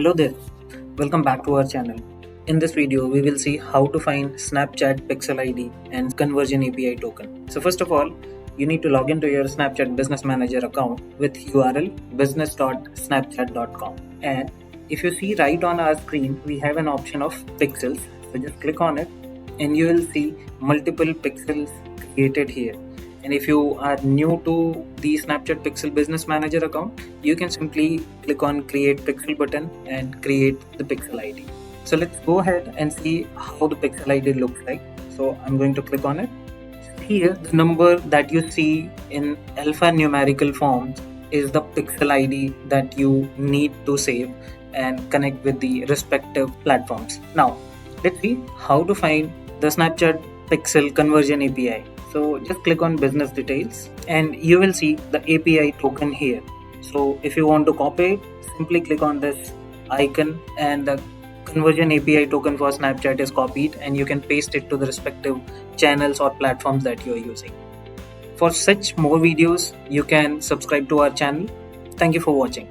Hello there, welcome back to our channel. In this video, we will see how to find Snapchat Pixel ID and Conversion API token. So first of all, you need to log into your Snapchat Business Manager account with URL business.snapchat.com. And if you see right on our screen, we have an option of pixels. So just click on it and you will see multiple pixels created here. And if you are new to the Snapchat Pixel Business Manager account, you can simply click on Create Pixel button and create the Pixel ID. So let's go ahead and see how the Pixel ID looks like. So I'm going to click on it. Here, the number that you see in alphanumerical form is the Pixel ID that you need to save and connect with the respective platforms. Now, let's see how to find the Snapchat Pixel Conversion API. So just click on business details and you will see the API token here. So if you want to copy it, simply click on this icon and the conversion API token for Snapchat is copied and you can paste it to the respective channels or platforms that you are using. For such more videos, you can subscribe to our channel. Thank you for watching.